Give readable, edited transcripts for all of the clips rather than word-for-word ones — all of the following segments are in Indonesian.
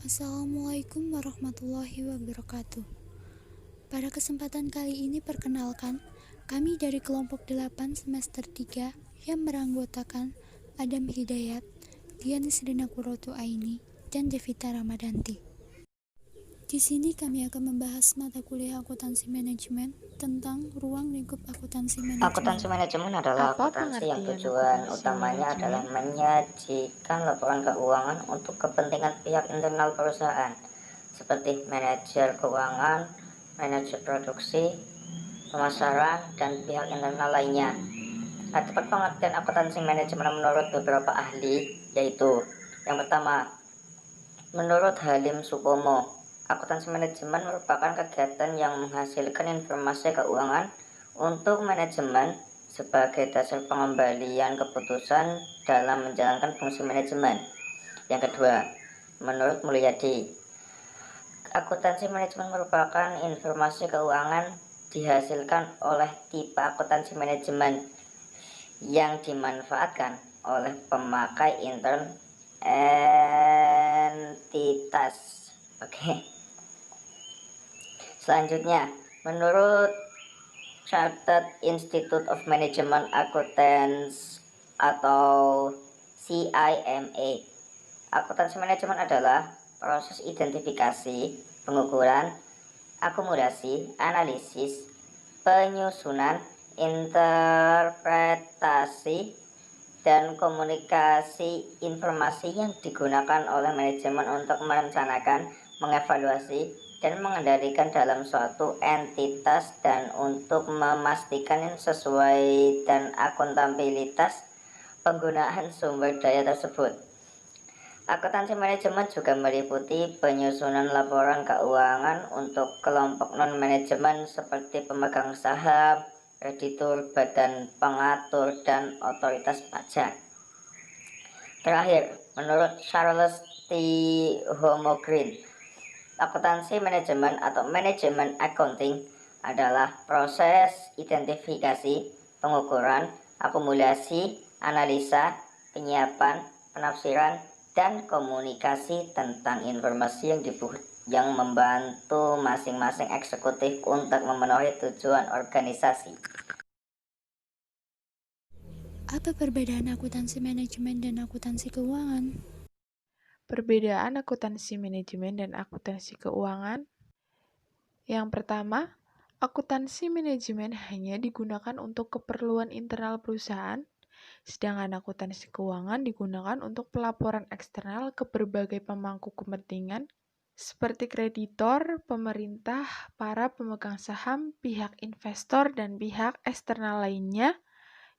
Assalamualaikum warahmatullahi wabarakatuh. Pada kesempatan kali ini perkenalkan, kami dari kelompok 8 semester 3 yang beranggotakan Adam Hidayat, Dian Srina Kurotu Aini, dan Devita Ramadanti. Di sini kami akan membahas mata kuliah akuntansi manajemen tentang ruang lingkup akuntansi manajemen. Akuntansi manajemen adalah akuntansi yang tujuan utamanya adalah menyajikan laporan keuangan untuk kepentingan pihak internal perusahaan seperti manajer keuangan, manajer produksi, pemasaran, dan pihak internal lainnya. Dapat pengertian akuntansi manajemen menurut beberapa ahli, yaitu yang pertama, menurut Halim Supomo, akuntansi manajemen merupakan kegiatan yang menghasilkan informasi keuangan untuk manajemen sebagai dasar pengembalian keputusan dalam menjalankan fungsi manajemen. Yang kedua, menurut Mulyadi, akuntansi manajemen merupakan informasi keuangan dihasilkan oleh tipe akuntansi manajemen yang dimanfaatkan oleh pemakai intern entitas. Selanjutnya, menurut Chartered Institute of Management Accountants atau CIMA, akuntansi manajemen adalah proses identifikasi, pengukuran, akomodasi, analisis, penyusunan, interpretasi, dan komunikasi informasi yang digunakan oleh manajemen untuk merencanakan, mengevaluasi, dan mengendalikan dalam suatu entitas dan untuk memastikan sesuai dan akuntabilitas penggunaan sumber daya tersebut. Akuntansi manajemen juga meliputi penyusunan laporan keuangan untuk kelompok non-manajemen seperti pemegang saham, kreditur, badan pengatur, dan otoritas pajak. Terakhir, menurut Charles T. Homogren, akuntansi manajemen atau manajemen accounting adalah proses identifikasi, pengukuran, akumulasi, analisa, penyiapan, penafsiran, dan komunikasi tentang informasi yang membantu masing-masing eksekutif untuk memenuhi tujuan organisasi. Apa perbedaan akuntansi manajemen dan akuntansi keuangan? Perbedaan akuntansi manajemen dan akuntansi keuangan. Yang pertama, akuntansi manajemen hanya digunakan untuk keperluan internal perusahaan, sedangkan akuntansi keuangan digunakan untuk pelaporan eksternal ke berbagai pemangku kepentingan seperti kreditor, pemerintah, para pemegang saham, pihak investor, dan pihak eksternal lainnya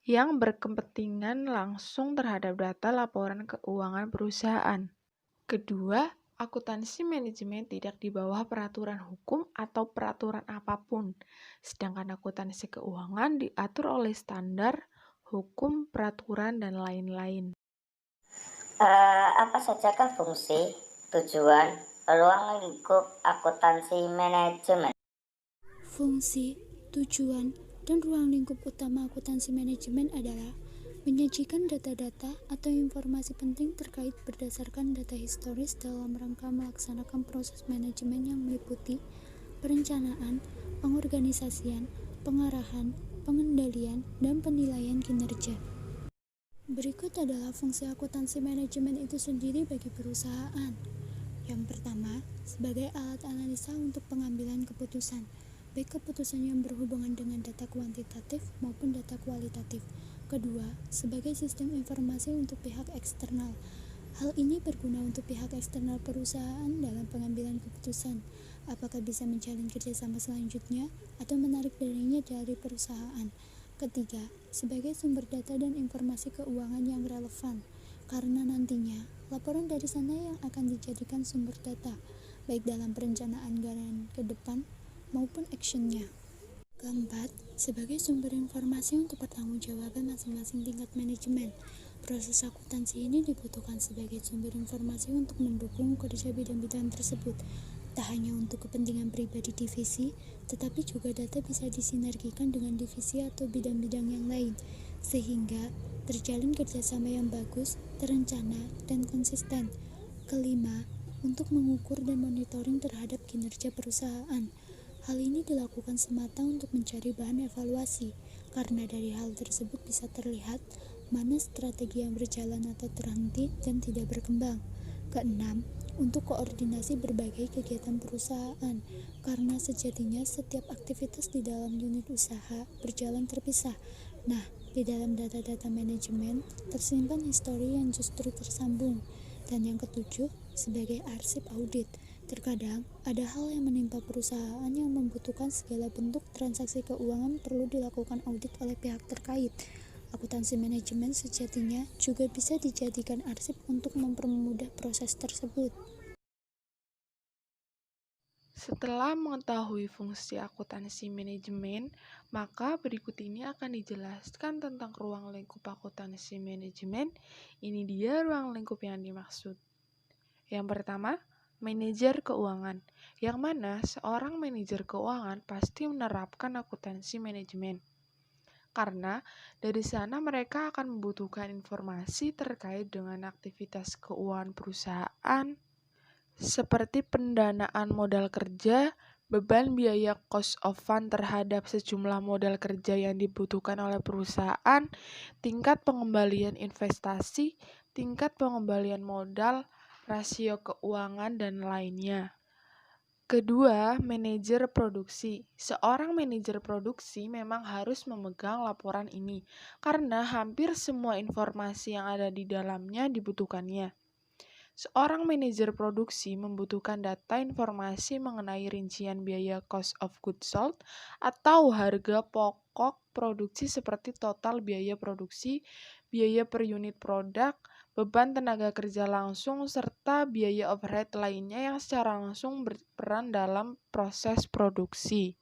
yang berkepentingan langsung terhadap data laporan keuangan perusahaan. Kedua, akuntansi manajemen tidak di bawah peraturan hukum atau peraturan apapun, sedangkan akuntansi keuangan diatur oleh standar, hukum, peraturan, dan lain-lain. Apa sajakah fungsi, tujuan, ruang lingkup akuntansi manajemen? Fungsi, tujuan, dan ruang lingkup utama akuntansi manajemen adalah menyajikan data-data atau informasi penting terkait berdasarkan data historis dalam rangka melaksanakan proses manajemen yang meliputi perencanaan, pengorganisasian, pengarahan, pengendalian, dan penilaian kinerja. Berikut adalah fungsi akuntansi manajemen itu sendiri bagi perusahaan. Yang pertama, sebagai alat analisa untuk pengambilan keputusan, baik keputusan yang berhubungan dengan data kuantitatif maupun data kualitatif. Kedua, sebagai sistem informasi untuk pihak eksternal. Hal ini berguna untuk pihak eksternal perusahaan dalam pengambilan keputusan, apakah bisa menjalin kerjasama selanjutnya atau menarik darinya dari perusahaan. Ketiga, sebagai sumber data dan informasi keuangan yang relevan, karena nantinya laporan dari sana yang akan dijadikan sumber data, baik dalam perencanaan anggaran ke depan maupun actionnya. Keempat, sebagai sumber informasi untuk pertanggungjawaban masing-masing tingkat manajemen. Proses akuntansi ini dibutuhkan sebagai sumber informasi untuk mendukung kerja bidang-bidang tersebut. Tak hanya untuk kepentingan pribadi divisi, tetapi juga data bisa disinergikan dengan divisi atau bidang-bidang yang lain, sehingga terjalin kerjasama yang bagus, terencana, dan konsisten. Kelima, untuk mengukur dan monitoring terhadap kinerja perusahaan. Hal ini dilakukan semata untuk mencari bahan evaluasi, karena dari hal tersebut bisa terlihat mana strategi yang berjalan atau terhenti dan tidak berkembang. Keenam, untuk koordinasi berbagai kegiatan perusahaan, karena sejatinya setiap aktivitas di dalam unit usaha berjalan terpisah. Nah, di dalam data-data manajemen tersimpan histori yang justru tersambung. Dan yang ketujuh, sebagai arsip audit, terkadang ada hal yang menimpa perusahaan yang membutuhkan segala bentuk transaksi keuangan perlu dilakukan audit oleh pihak terkait. Akuntansi manajemen sejatinya juga bisa dijadikan arsip untuk mempermudah proses tersebut. Setelah mengetahui fungsi akuntansi manajemen, maka berikut ini akan dijelaskan tentang ruang lingkup akuntansi manajemen. Ini dia ruang lingkup yang dimaksud. Yang pertama, manajer keuangan, yang mana seorang manajer keuangan pasti menerapkan akuntansi manajemen. Karena dari sana mereka akan membutuhkan informasi terkait dengan aktivitas keuangan perusahaan, seperti pendanaan modal kerja, beban biaya cost of fund terhadap sejumlah modal kerja yang dibutuhkan oleh perusahaan, tingkat pengembalian investasi, tingkat pengembalian modal, rasio keuangan, dan lainnya. Kedua, manajer produksi. Seorang manajer produksi memang harus memegang laporan ini, karena hampir semua informasi yang ada di dalamnya dibutuhkannya. Seorang manajer produksi membutuhkan data informasi mengenai rincian biaya cost of goods sold atau harga pokok produksi seperti total biaya produksi, biaya per unit produk, beban tenaga kerja langsung, serta biaya overhead lainnya yang secara langsung berperan dalam proses produksi.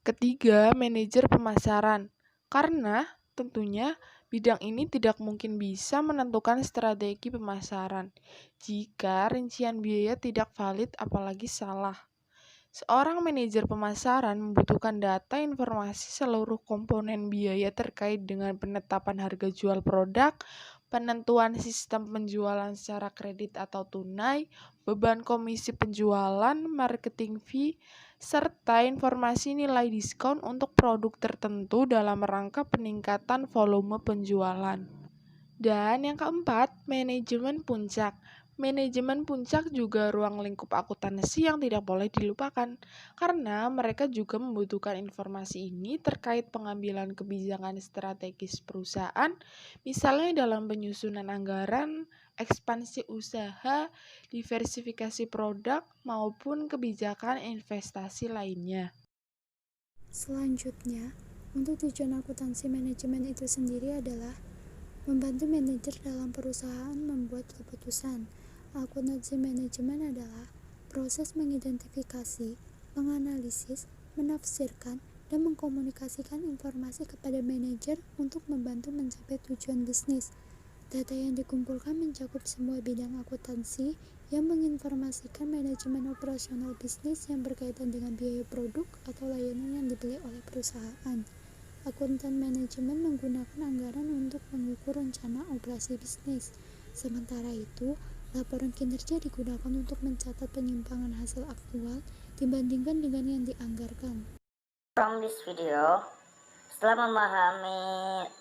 Ketiga, manajer pemasaran. Karena tentunya bidang ini tidak mungkin bisa menentukan strategi pemasaran jika rincian biaya tidak valid apalagi salah. Seorang manajer pemasaran membutuhkan data informasi seluruh komponen biaya terkait dengan penetapan harga jual produk, penentuan sistem penjualan secara kredit atau tunai, beban komisi penjualan, marketing fee, serta informasi nilai diskon untuk produk tertentu dalam rangka peningkatan volume penjualan. Dan yang keempat, manajemen puncak. Manajemen puncak juga ruang lingkup akuntansi yang tidak boleh dilupakan, karena mereka juga membutuhkan informasi ini terkait pengambilan kebijakan strategis perusahaan, misalnya dalam penyusunan anggaran, ekspansi usaha, diversifikasi produk, maupun kebijakan investasi lainnya. Selanjutnya, untuk tujuan akuntansi manajemen itu sendiri adalah membantu manajer dalam perusahaan membuat keputusan. Akuntansi manajemen adalah proses mengidentifikasi, menganalisis, menafsirkan, dan mengkomunikasikan informasi kepada manajer untuk membantu mencapai tujuan bisnis. Data yang dikumpulkan mencakup semua bidang akuntansi yang menginformasikan manajemen operasional bisnis yang berkaitan dengan biaya produk atau layanan yang dibeli oleh perusahaan. Akuntan manajemen menggunakan anggaran untuk mengukur rencana operasi bisnis. Sementara itu, laporan kinerja digunakan untuk mencatat penyimpangan hasil aktual dibandingkan dengan yang dianggarkan. From this video, setelah memahami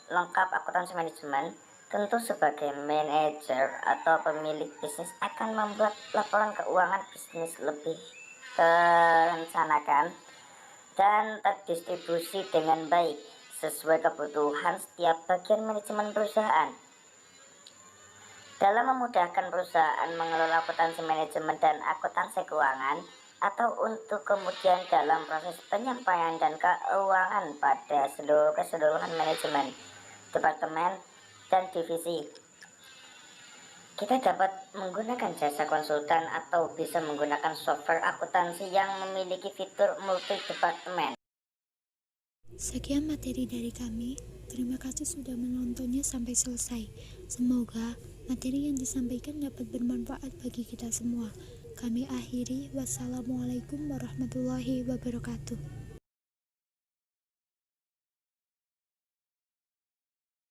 lengkap akuntansi manajemen, tentu sebagai manajer atau pemilik bisnis akan membuat laporan keuangan bisnis lebih terencanakan dan terdistribusi dengan baik sesuai kebutuhan setiap bagian manajemen perusahaan. Dalam memudahkan perusahaan mengelola akuntansi manajemen dan akuntansi keuangan, atau untuk kemudian dalam proses penyampaian dan keuangan pada keseluruhan manajemen, departemen, dan divisi, kita dapat menggunakan jasa konsultan atau bisa menggunakan software akuntansi yang memiliki fitur multi departemen. Sekian materi dari kami. Terima kasih sudah menontonnya sampai selesai. Semoga materi yang disampaikan dapat bermanfaat bagi kita semua. Kami akhiri. Wassalamualaikum warahmatullahi wabarakatuh.